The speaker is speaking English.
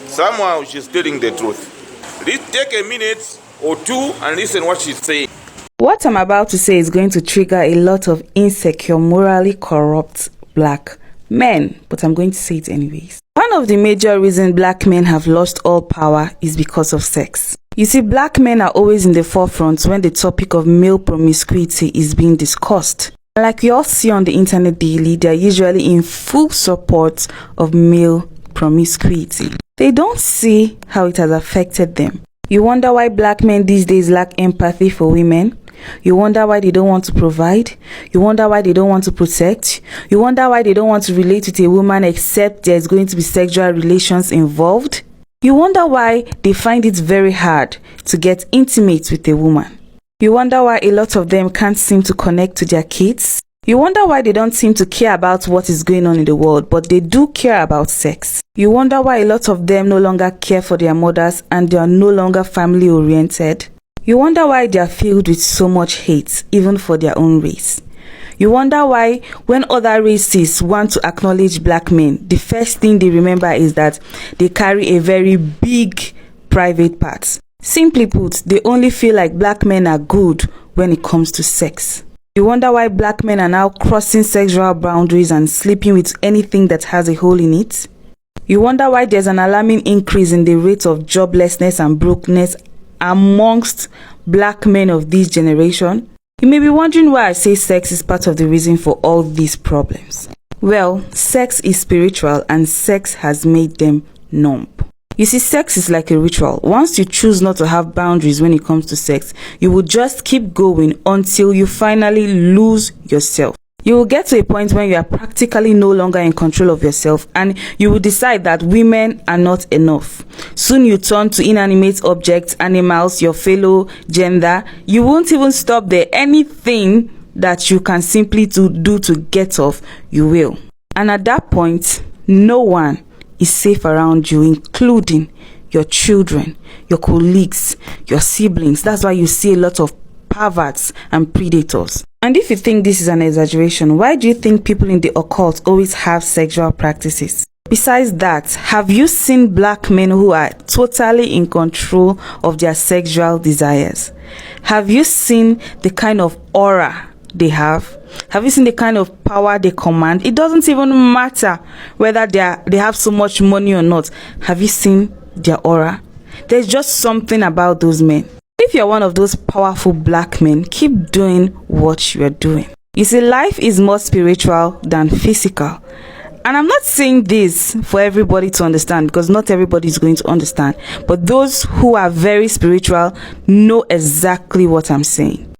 Somehow she's telling the truth. Take a minute or two and listen what she's saying. What I'm about to say is going to trigger a lot of insecure, morally corrupt black men, but I'm going to say it anyways. One of the major reasons black men have lost all power is because of sex. You see, black men are always in the forefront when the topic of male promiscuity is being discussed. Like we all see on the internet daily, they are usually in full support of male promiscuity. They don't see how it has affected them. You wonder why black men these days lack empathy for women? You wonder why they don't want to provide? You wonder why they don't want to protect? You wonder why they don't want to relate with a woman except there's going to be sexual relations involved? You wonder why they find it very hard to get intimate with a woman? You wonder why a lot of them can't seem to connect to their kids? You wonder why they don't seem to care about what is going on in the world, but they do care about sex. You wonder why a lot of them no longer care for their mothers and they are no longer family oriented. You wonder why they are filled with so much hate, even for their own race. You wonder why when other races want to acknowledge black men, the first thing they remember is that they carry a very big private part. Simply put, they only feel like black men are good when it comes to sex. You wonder why black men are now crossing sexual boundaries and sleeping with anything that has a hole in it? You wonder why there's an alarming increase in the rate of joblessness and brokenness amongst black men of this generation? You may be wondering why I say sex is part of the reason for all these problems. Well, sex is spiritual and sex has made them numb. You see, sex is like a ritual. Once you choose not to have boundaries when it comes to sex, you will just keep going until you finally lose yourself. You will get to a point when you are practically no longer in control of yourself and you will decide that women are not enough. Soon you turn to inanimate objects, animals, your fellow gender. You won't even stop there. Anything that you can simply do to get off, you will. And at that point, no one is safe around you, including your children, your colleagues, your siblings. That's why you see a lot of perverts and predators. And if you think this is an exaggeration, why do you think people in the occult always have sexual practices? Besides that, have you seen black men who are totally in control of their sexual desires? Have you seen the kind of aura they have? Have you seen the kind of power they command? It doesn't even matter whether they have so much money or not. Have you seen their aura? There's just something about those men. If you're one of those powerful black men, keep doing what you're doing. You see, life is more spiritual than physical. And I'm not saying this for everybody to understand, because not everybody is going to understand. But those who are very spiritual know exactly what I'm saying.